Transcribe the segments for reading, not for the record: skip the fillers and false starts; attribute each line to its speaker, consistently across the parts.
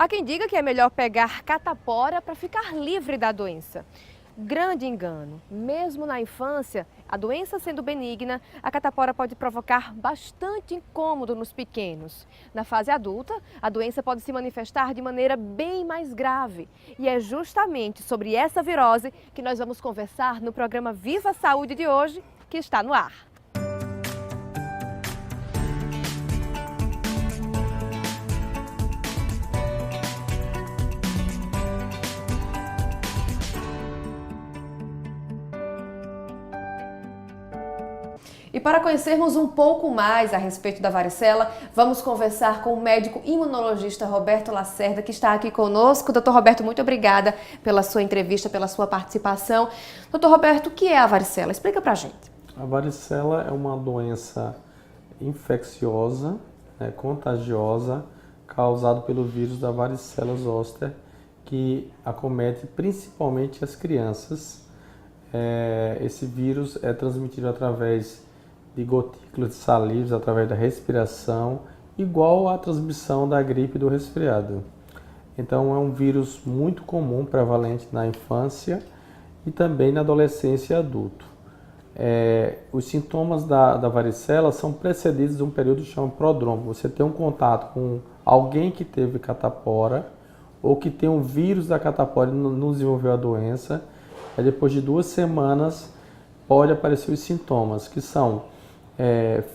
Speaker 1: Há quem diga que é melhor pegar catapora para ficar livre da doença. Grande engano. Mesmo na infância, a doença sendo benigna, a catapora pode provocar bastante incômodo nos pequenos. Na fase adulta, a doença pode se manifestar de maneira bem mais grave. E é justamente sobre essa virose que nós vamos conversar no programa Viva Saúde de hoje, que está no ar. E para conhecermos um pouco mais a respeito da varicela, vamos conversar com o médico imunologista Roberto Lacerda, que está aqui conosco. Doutor Roberto, muito obrigada pela sua entrevista, pela sua participação. Doutor Roberto, o que é a varicela? Explica pra gente.
Speaker 2: A varicela é uma doença infecciosa, contagiosa, causada pelo vírus da varicela zoster, que acomete principalmente as crianças. Esse vírus é transmitido através de gotículas de saliva, através da respiração, igual à transmissão da gripe e do resfriado. Então é um vírus muito comum, prevalente na infância e também na adolescência e adulto. Os sintomas da varicela são precedidos de um período que chama prodrômico. Você tem um contato com alguém que teve catapora ou que tem um vírus da catapora e não desenvolveu a doença. Aí depois de 2 semanas pode aparecer os sintomas, que são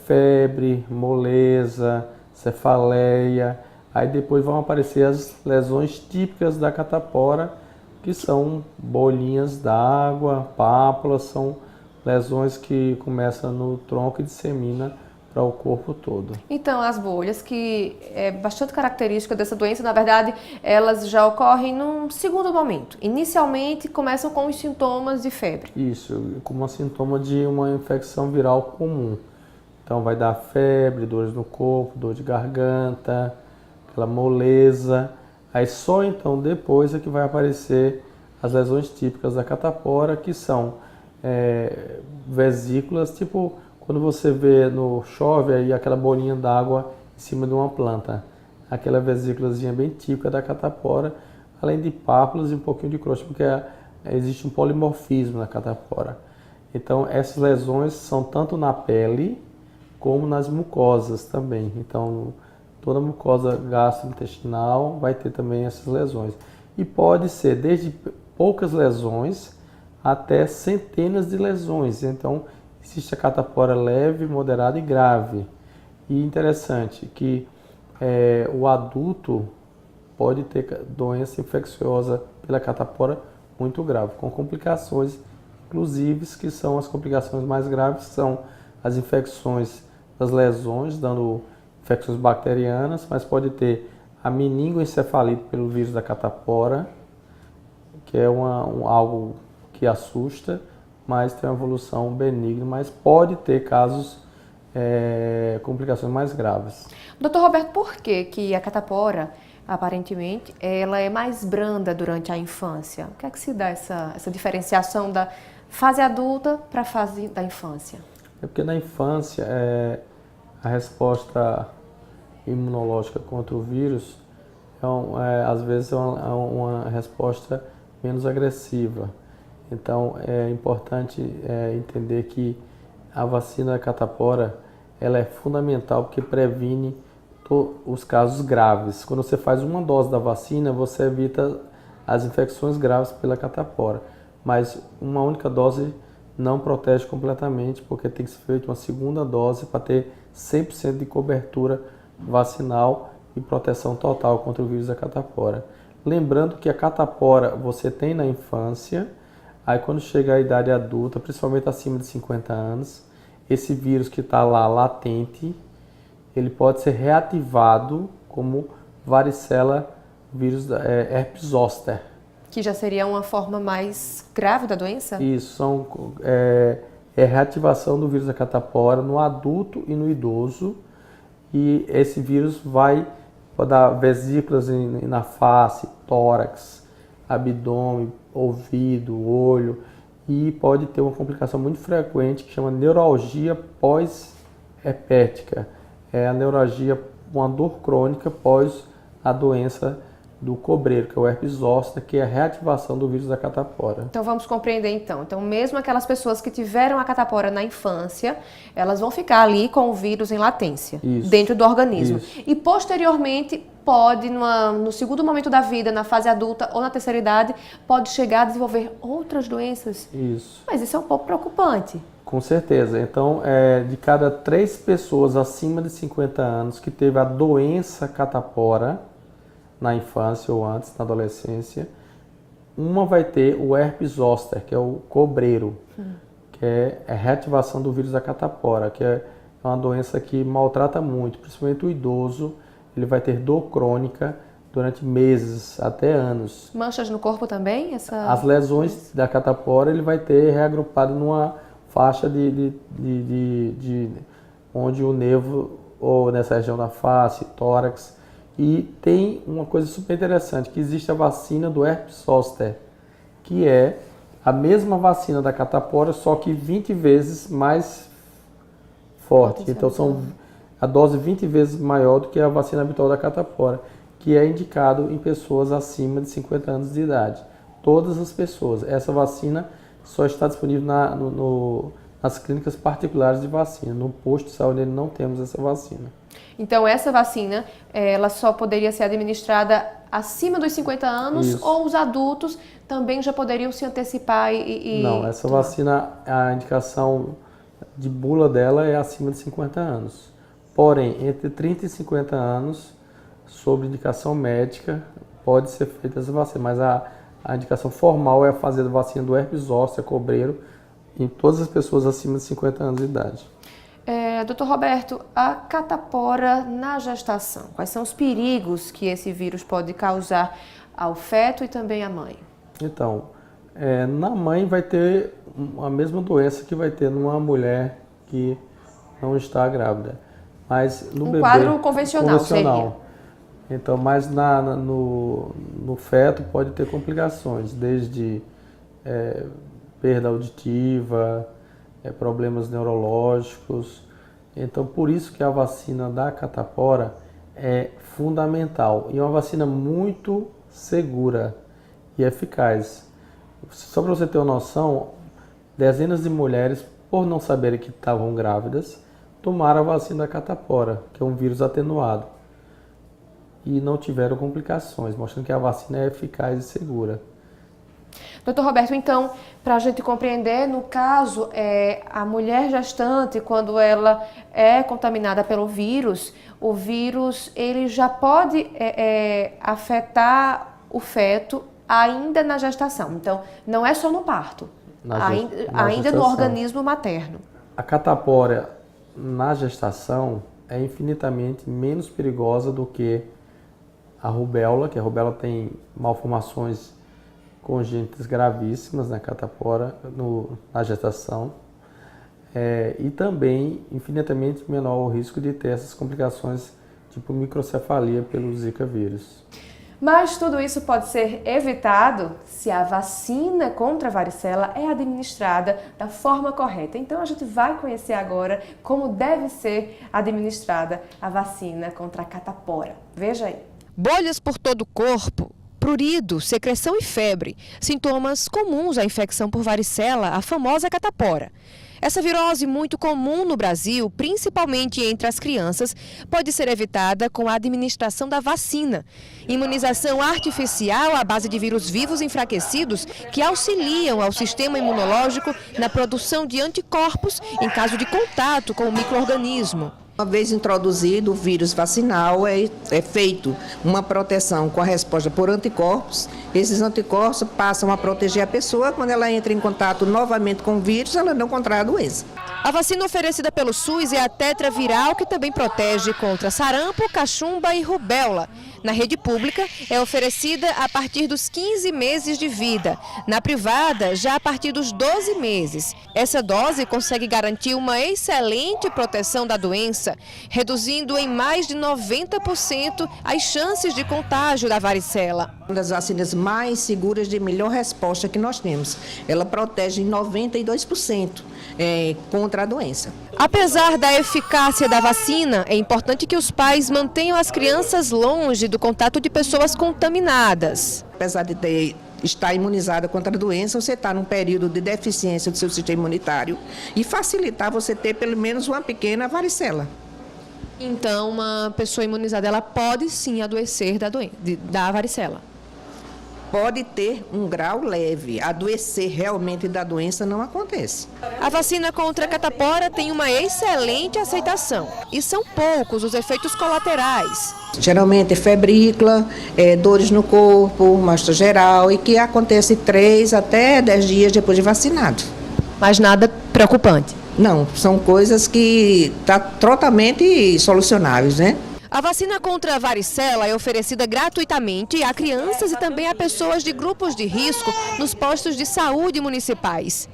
Speaker 2: febre, moleza, cefaleia. Aí depois vão aparecer as lesões típicas da catapora, que são bolinhas d'água, pápulas, são lesões que começam no tronco e dissemina para o corpo todo.
Speaker 1: Então, as bolhas, que é bastante característica dessa doença, na verdade, elas já ocorrem num segundo momento. Inicialmente, começam com os sintomas de febre.
Speaker 2: Isso, como um sintoma de uma infecção viral comum. Então, vai dar febre, dores no corpo, dor de garganta, aquela moleza. Aí, só então depois é que vai aparecer as lesões típicas da catapora, que são vesículas, tipo quando você vê no chove aí aquela bolinha d'água em cima de uma planta. Aquela vesículazinha bem típica da catapora, além de pápulas e um pouquinho de crosta, porque existe um polimorfismo na catapora. Então essas lesões são tanto na pele como nas mucosas também. Então toda mucosa gastrointestinal vai ter também essas lesões. E pode ser desde poucas lesões até centenas de lesões. Então existe a catapora leve, moderada e grave. E interessante que o adulto pode ter doença infecciosa pela catapora muito grave, com complicações, inclusive, que são as complicações mais graves, são as infecções das lesões, dando infecções bacterianas, mas pode ter a meningoencefalite pelo vírus da catapora, que é algo que assusta, mas tem uma evolução benigna, mas pode ter casos, complicações mais graves.
Speaker 1: Doutor Roberto, por que a catapora, aparentemente, ela é mais branda durante a infância? O que é que se dá essa diferenciação da fase adulta para a fase da infância?
Speaker 2: É porque na infância a resposta imunológica contra o vírus às vezes é uma resposta menos agressiva. Então é importante entender que a vacina da catapora ela é fundamental porque previne os casos graves. Quando você faz uma dose da vacina, você evita as infecções graves pela catapora. Mas uma única dose não protege completamente, porque tem que ser feita uma segunda dose para ter 100% de cobertura vacinal e proteção total contra o vírus da catapora. Lembrando que a catapora você tem na infância, aí quando chega a idade adulta, principalmente acima de 50 anos, esse vírus que está lá latente, ele pode ser reativado como varicela, vírus herpes zoster.
Speaker 1: Que já seria uma forma mais grave da doença?
Speaker 2: Isso, reativação do vírus da catapora no adulto e no idoso. E esse vírus pode dar vesículas na face, tórax, abdômen, ouvido, olho. E pode ter uma complicação muito frequente que chama neuralgia pós-herpética. É a neuralgia, uma dor crônica pós a doença do cobreiro, que é o herpes zoster, que é a reativação do vírus da catapora.
Speaker 1: Então vamos compreender então. Então mesmo aquelas pessoas que tiveram a catapora na infância, elas vão ficar ali com o vírus em latência,
Speaker 2: Isso.
Speaker 1: dentro do organismo.
Speaker 2: Isso.
Speaker 1: E posteriormente pode, no segundo momento da vida, na fase adulta ou na terceira idade, pode chegar a desenvolver outras doenças.
Speaker 2: Isso.
Speaker 1: Mas isso é um pouco preocupante.
Speaker 2: Com certeza. Então, de cada 3 pessoas acima de 50 anos que teve a doença catapora na infância ou antes, na adolescência, uma vai ter o herpes zoster, que é o cobreiro, que é a reativação do vírus da catapora, que é uma doença que maltrata muito, principalmente o idoso. Ele vai ter dor crônica durante meses, até anos.
Speaker 1: Manchas no corpo também?
Speaker 2: As lesões da catapora ele vai ter reagrupado numa faixa onde o nervo, ou nessa região da face, tórax. E tem uma coisa super interessante, que existe a vacina do herpes zoster, que é a mesma vacina da catapora, só que 20 vezes mais forte. Então são a dose 20 vezes maior do que a vacina habitual da catapora, que é indicado em pessoas acima de 50 anos de idade. Todas as pessoas. Essa vacina só está disponível nas clínicas particulares de vacina. No posto de saúde não temos essa vacina.
Speaker 1: Então essa vacina, ela só poderia ser administrada acima dos 50 anos. Isso. Ou os adultos também já poderiam se antecipar e
Speaker 2: Não, essa vacina, a indicação de bula dela é acima de 50 anos. Porém, entre 30 e 50 anos, sob indicação médica, pode ser feita essa vacina. Mas a indicação formal é fazer a vacina do herpes zoster, cobreiro, em todas as pessoas acima de 50 anos de idade.
Speaker 1: Doutor Roberto, a catapora na gestação, quais são os perigos que esse vírus pode causar ao feto e também à mãe?
Speaker 2: Então, na mãe vai ter a mesma doença que vai ter numa mulher que não está grávida. Mas no bebê,
Speaker 1: quadro convencional seria.
Speaker 2: Então, mas no feto pode ter complicações, desde perda auditiva, problemas neurológicos. Então, por isso que a vacina da catapora é fundamental e é uma vacina muito segura e eficaz. Só para você ter uma noção, dezenas de mulheres, por não saberem que estavam grávidas, tomaram a vacina da catapora, que é um vírus atenuado, e não tiveram complicações, mostrando que a vacina é eficaz e segura.
Speaker 1: Doutor Roberto, então, para a gente compreender, no caso, a mulher gestante, quando ela é contaminada pelo vírus, o vírus ele já pode afetar o feto ainda na gestação. Então, não é só no parto, ainda no organismo materno.
Speaker 2: A catapora na gestação é infinitamente menos perigosa do que a rubéola, que a rubéola tem malformações congênitas gravíssimas na catapora na gestação, e também infinitamente menor o risco de ter essas complicações tipo microcefalia pelo Zika vírus.
Speaker 1: Mas tudo isso pode ser evitado se a vacina contra a varicela é administrada da forma correta. Então a gente vai conhecer agora como deve ser administrada a vacina contra a catapora. Veja aí.
Speaker 3: Bolhas por todo o corpo, prurido, secreção e febre, sintomas comuns à infecção por varicela, a famosa catapora. Essa virose muito comum no Brasil, principalmente entre as crianças, pode ser evitada com a administração da vacina. Imunização artificial à base de vírus vivos enfraquecidos que auxiliam ao sistema imunológico na produção de anticorpos em caso de contato com o micro-organismo.
Speaker 4: Uma vez introduzido o vírus vacinal, é feito uma proteção com a resposta por anticorpos. Esses anticorpos passam a proteger a pessoa. Quando ela entra em contato novamente com o vírus, ela não contrai a doença.
Speaker 3: A vacina oferecida pelo SUS é a tetraviral, que também protege contra sarampo, cachumba e rubéola. Na rede pública, é oferecida a partir dos 15 meses de vida. Na privada, já a partir dos 12 meses. Essa dose consegue garantir uma excelente proteção da doença, reduzindo em mais de 90% as chances de contágio da varicela.
Speaker 4: Uma das vacinas mais seguras de melhor resposta que nós temos. Ela protege em 92% contra a doença.
Speaker 3: Apesar da eficácia da vacina, é importante que os pais mantenham as crianças longe do contato de pessoas contaminadas.
Speaker 4: Apesar de estar imunizada contra a doença, você está num período de deficiência do seu sistema imunitário e facilitar você ter pelo menos uma pequena varicela.
Speaker 3: Então, uma pessoa imunizada, ela pode sim adoecer da varicela.
Speaker 4: Pode ter um grau leve, adoecer realmente da doença não acontece.
Speaker 3: A vacina contra a catapora tem uma excelente aceitação e são poucos os efeitos colaterais.
Speaker 4: Geralmente é febrícula, dores no corpo, mostra geral e que acontece 3 até 10 dias depois de vacinado.
Speaker 3: Mas nada preocupante.
Speaker 4: Não, são coisas que estão totalmente solucionáveis, né?
Speaker 3: A vacina contra a varicela é oferecida gratuitamente a crianças e também a pessoas de grupos de risco nos postos de saúde municipais.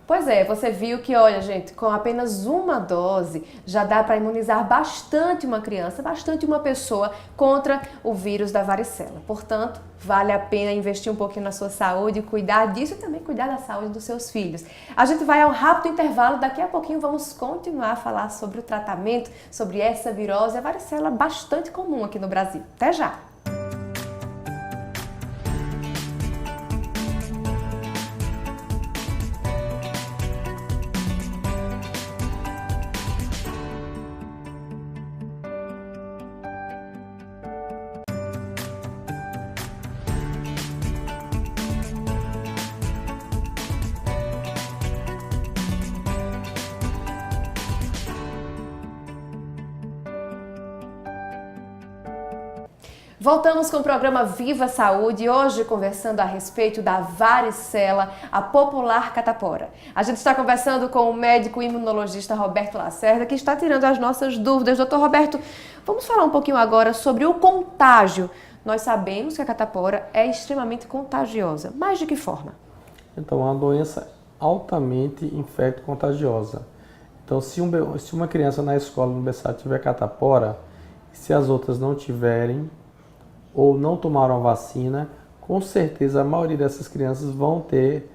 Speaker 1: Pois é, você viu que, olha gente, com apenas uma dose já dá para imunizar bastante uma criança, bastante uma pessoa contra o vírus da varicela. Portanto, vale a pena investir um pouquinho na sua saúde, cuidar disso e também cuidar da saúde dos seus filhos. A gente vai a um rápido intervalo, daqui a pouquinho vamos continuar a falar sobre o tratamento, sobre essa virose, a varicela bastante comum aqui no Brasil. Até já! Voltamos com o programa Viva Saúde, hoje conversando a respeito da varicela, a popular catapora. A gente está conversando com o médico imunologista Roberto Lacerda, que está tirando as nossas dúvidas. Doutor Roberto, vamos falar um pouquinho agora sobre o contágio. Nós sabemos que a catapora é extremamente contagiosa, mas de que forma?
Speaker 2: Então, é uma doença altamente infecto-contagiosa. Então, se uma criança na escola, no berçário, tiver catapora, se as outras não tiverem, ou não tomaram a vacina, com certeza a maioria dessas crianças vão ter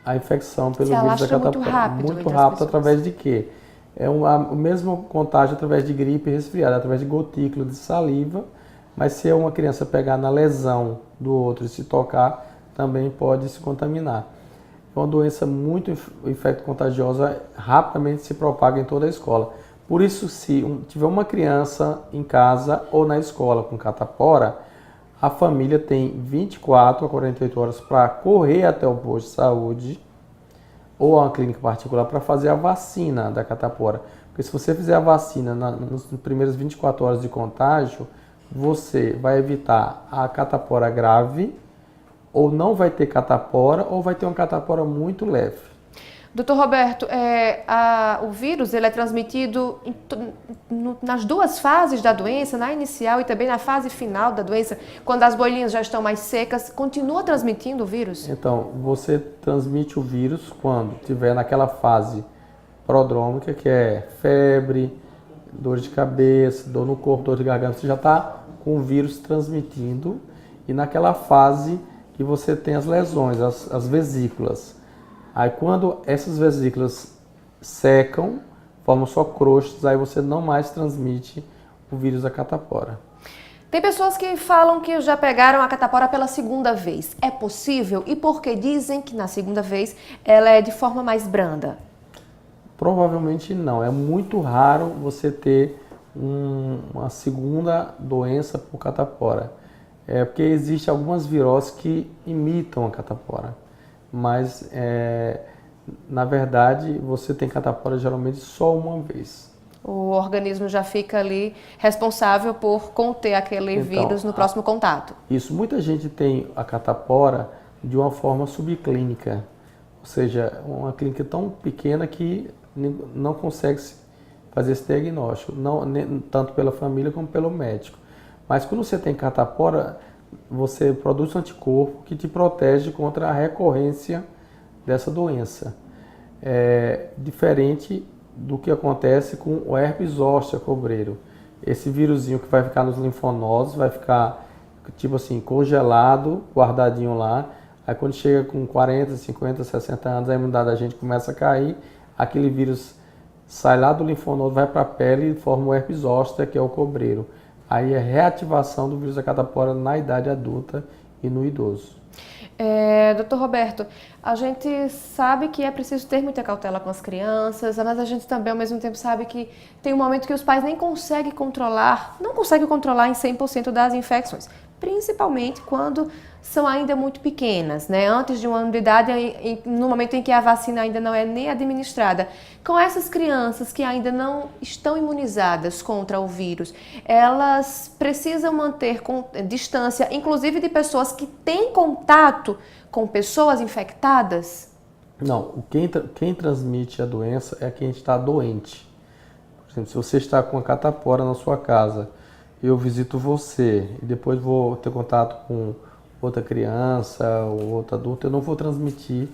Speaker 2: a infecção pelo vírus da catapora. Muito rápido através de quê? É o mesmo contágio através de gripe e resfriado, através de gotícula de saliva, mas se uma criança pegar na lesão do outro e se tocar, também pode se contaminar. É uma doença muito infecto-contagiosa, rapidamente se propaga em toda a escola. Por isso, se tiver uma criança em casa ou na escola com catapora, a família tem 24 a 48 horas para correr até o posto de saúde ou a uma clínica particular para fazer a vacina da catapora. Porque se você fizer a vacina nas primeiras 24 horas de contágio, você vai evitar a catapora grave, ou não vai ter catapora, ou vai ter uma catapora muito leve.
Speaker 1: Doutor Roberto, o vírus ele é transmitido nas duas fases da doença, na inicial e também na fase final da doença, quando as bolinhas já estão mais secas, continua transmitindo o vírus?
Speaker 2: Então, você transmite o vírus quando estiver naquela fase prodrômica, que é febre, dor de cabeça, dor no corpo, dor de garganta, você já está com o vírus transmitindo, e naquela fase que você tem as lesões, as vesículas. Aí quando essas vesículas secam, formam só crostas, aí você não mais transmite o vírus da catapora.
Speaker 1: Tem pessoas que falam que já pegaram a catapora pela segunda vez. É possível? E por que dizem que na segunda vez ela é de forma mais branda?
Speaker 2: Provavelmente não. É muito raro você ter uma segunda doença por catapora. É porque existem algumas viroses que imitam a catapora. Mas, na verdade, você tem catapora geralmente só uma vez.
Speaker 1: O organismo já fica ali responsável por conter aquele vírus no próximo contato.
Speaker 2: Isso, muita gente tem a catapora de uma forma subclínica, ou seja, uma clínica tão pequena que não consegue fazer esse diagnóstico, tanto pela família como pelo médico. Mas quando você tem catapora, você produz um anticorpo que te protege contra a recorrência dessa doença. É diferente do que acontece com o herpes zoster cobreiro. Esse vírusinho que vai ficar nos linfonodos, vai ficar tipo assim, congelado, guardadinho lá. Aí quando chega com 40, 50, 60 anos, a imunidade da gente começa a cair, aquele vírus sai lá do linfonodo, vai para a pele e forma o herpes zoster, que é o cobreiro. Aí é reativação do vírus da catapora na idade adulta e no idoso.
Speaker 1: Doutor Roberto, a gente sabe que é preciso ter muita cautela com as crianças, mas a gente também ao mesmo tempo sabe que tem um momento que os pais nem conseguem controlar, não conseguem controlar em 100% das infecções, principalmente quando são ainda muito pequenas, né? Antes de 1 ano de idade, no momento em que a vacina ainda não é nem administrada. Com essas crianças que ainda não estão imunizadas contra o vírus, elas precisam manter distância, inclusive de pessoas que têm contato com pessoas infectadas?
Speaker 2: Não, quem transmite a doença é quem está doente. Por exemplo, se você está com a catapora na sua casa, eu visito você e depois vou ter contato com outra criança ou outro adulto, eu não vou transmitir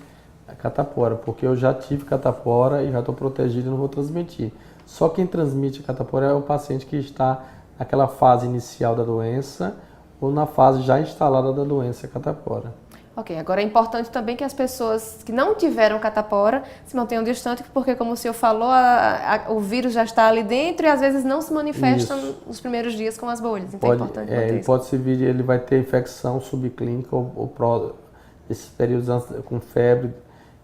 Speaker 2: a catapora, porque eu já tive catapora e já estou protegido e não vou transmitir. Só quem transmite a catapora é o paciente que está naquela fase inicial da doença ou na fase já instalada da doença catapora.
Speaker 1: Ok, agora é importante também que as pessoas que não tiveram catapora se mantenham distantes, porque como o senhor falou, o vírus já está ali dentro e às vezes não se manifesta nos primeiros dias com as bolhas, então é importante manter
Speaker 2: ele
Speaker 1: isso.
Speaker 2: pode se vir, ele vai ter infecção subclínica esses períodos com febre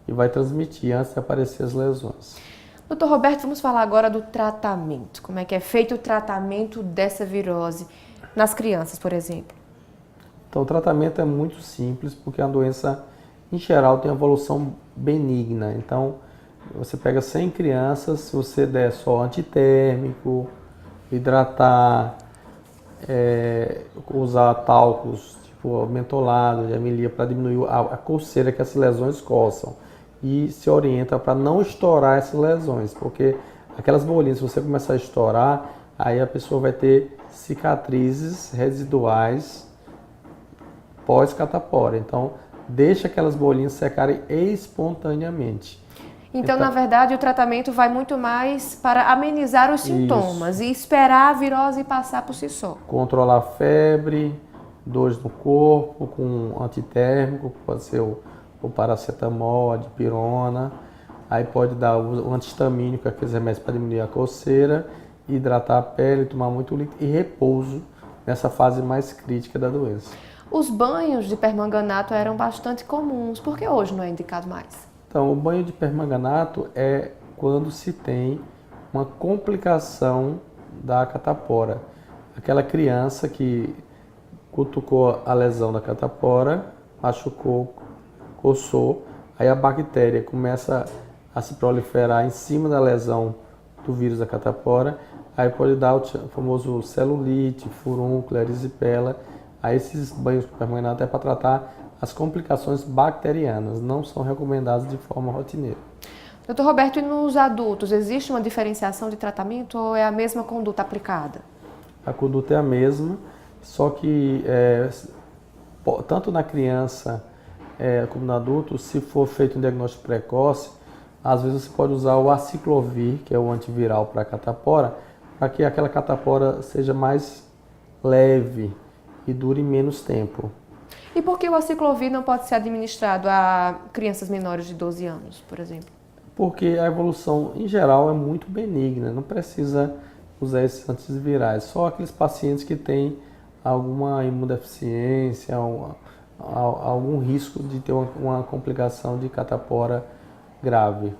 Speaker 2: e vai transmitir antes de aparecer as lesões.
Speaker 1: Doutor Roberto, vamos falar agora do tratamento. Como é que é feito o tratamento dessa virose nas crianças, por exemplo?
Speaker 2: Então, o tratamento é muito simples, porque a doença, em geral, tem evolução benigna. Então, você pega 100 crianças, se você der só antitérmico, hidratar, usar talcos, tipo mentolado, de amilia, para diminuir a coceira que essas lesões coçam. E se orienta para não estourar essas lesões, porque aquelas bolinhas, se você começar a estourar, aí a pessoa vai ter cicatrizes residuais pós-catapora. Então, deixa aquelas bolinhas secarem espontaneamente.
Speaker 1: Então, na verdade, o tratamento vai muito mais para amenizar os sintomas e esperar a virose passar por si só.
Speaker 2: Controlar a febre, dores no corpo, com antitérmico, pode ser o paracetamol, a dipirona. Aí pode dar o antihistamínico, aqueles remédios para diminuir a coceira, hidratar a pele, tomar muito líquido e repouso nessa fase mais crítica da doença.
Speaker 1: Os banhos de permanganato eram bastante comuns, por que hoje não é indicado mais?
Speaker 2: Então, o banho de permanganato é quando se tem uma complicação da catapora. Aquela criança que cutucou a lesão da catapora, machucou, coçou, aí a bactéria começa a se proliferar em cima da lesão do vírus da catapora, aí pode dar o famoso celulite, furúnculo, erisipela. Aí esses banhos com permanganato é para tratar as complicações bacterianas, não são recomendados de forma rotineira.
Speaker 1: Doutor Roberto, e nos adultos, existe uma diferenciação de tratamento ou é a mesma conduta aplicada?
Speaker 2: A conduta é a mesma, só que tanto na criança como no adulto, se for feito um diagnóstico precoce, às vezes você pode usar o aciclovir, que é o antiviral para a catapora, para que aquela catapora seja mais leve e dure menos tempo.
Speaker 1: E por que o aciclovir não pode ser administrado a crianças menores de 12 anos, por exemplo?
Speaker 2: Porque a evolução, em geral, é muito benigna, não precisa usar esses antivirais. Só aqueles pacientes que têm alguma imunodeficiência, algum risco de ter uma complicação de catapora grave.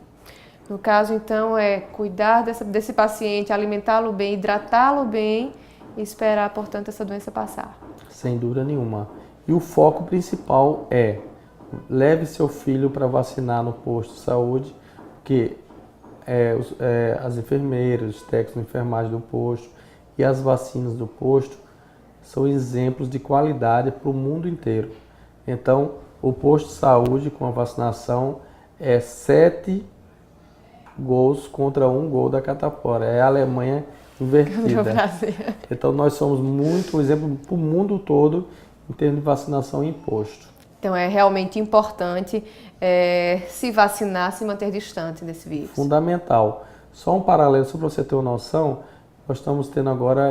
Speaker 1: No caso, então, é cuidar desse paciente, alimentá-lo bem, hidratá-lo bem e esperar, portanto, essa doença passar. Sem
Speaker 2: dúvida nenhuma. E o foco principal é leve seu filho para vacinar no posto de saúde, porque as enfermeiras, os técnicos de enfermagem do posto e as vacinas do posto são exemplos de qualidade para o mundo inteiro. Então, o posto de saúde com a vacinação é 7 gols contra 1 gol da catapora. É a Alemanha invertida. Então nós somos muito um exemplo para o mundo todo em termos de vacinação em posto.
Speaker 1: Então é realmente importante se vacinar, se manter distante desse vírus.
Speaker 2: Fundamental. Só um paralelo, só para você ter uma noção, nós estamos tendo agora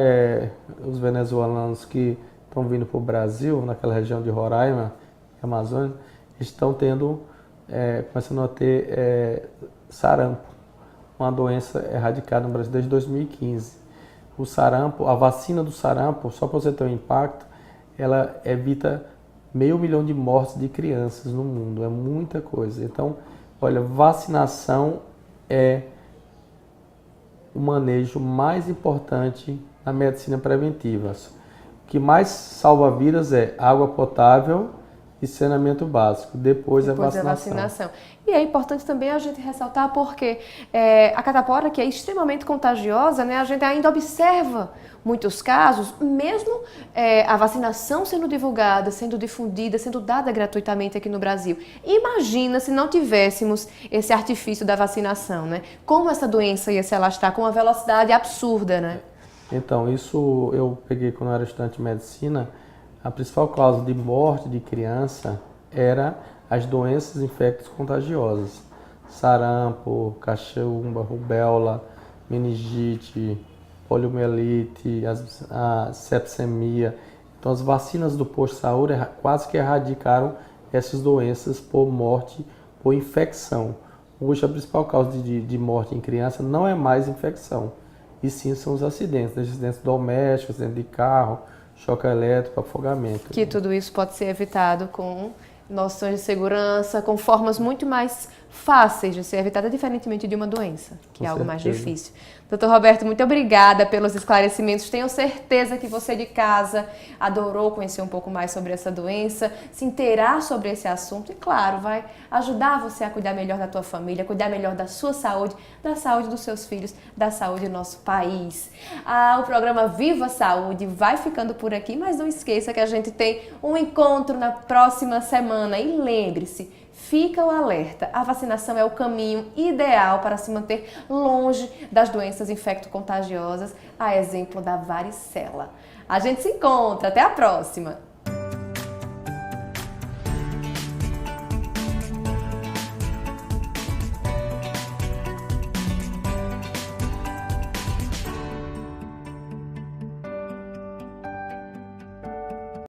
Speaker 2: os venezuelanos que estão vindo para o Brasil, naquela região de Roraima, Amazônia, estão começando a ter sarampo. uma doença erradicada no Brasil desde 2015. O sarampo, a vacina do sarampo, só para você ter um impacto, ela evita 500 mil de mortes de crianças no mundo, é muita coisa. Então, olha, vacinação é o manejo mais importante na medicina preventiva. O que mais salva vidas é água potável e saneamento básico. Depois é vacinação.
Speaker 1: E é importante também a gente ressaltar porque a catapora, que é extremamente contagiosa, né, a gente ainda observa muitos casos, mesmo a vacinação sendo divulgada, sendo difundida, sendo dada gratuitamente aqui no Brasil. Imagina se não tivéssemos esse artifício da vacinação, né? Como essa doença ia se alastrar com uma velocidade absurda, né?
Speaker 2: Então, isso eu peguei quando eu era estudante de medicina. A principal causa de morte de criança era as doenças infecto-contagiosas. Sarampo, cachumba, rubéola, meningite, poliomielite, a sepsemia. Então, as vacinas do posto de saúde quase que erradicaram essas doenças por morte, por infecção. Hoje, a principal causa de morte em criança não é mais infecção, e sim são os acidentes domésticos, acidentes de carro, choque elétrico, afogamento.
Speaker 1: Que tudo isso pode ser evitado com noções de segurança, com formas muito mais fáceis de ser evitada, diferentemente de uma doença, que é algo mais difícil. Dr. Roberto, muito obrigada pelos esclarecimentos. Tenho certeza que você de casa adorou conhecer um pouco mais sobre essa doença, se inteirar sobre esse assunto e, claro, vai ajudar você a cuidar melhor da tua família, cuidar melhor da sua saúde, da saúde dos seus filhos, da saúde do nosso país. O programa Viva Saúde vai ficando por aqui, mas não esqueça que a gente tem um encontro na próxima semana e lembre-se, fica o alerta, a vacinação é o caminho ideal para se manter longe das doenças infecto-contagiosas, a exemplo da varicela. A gente se encontra, até a próxima!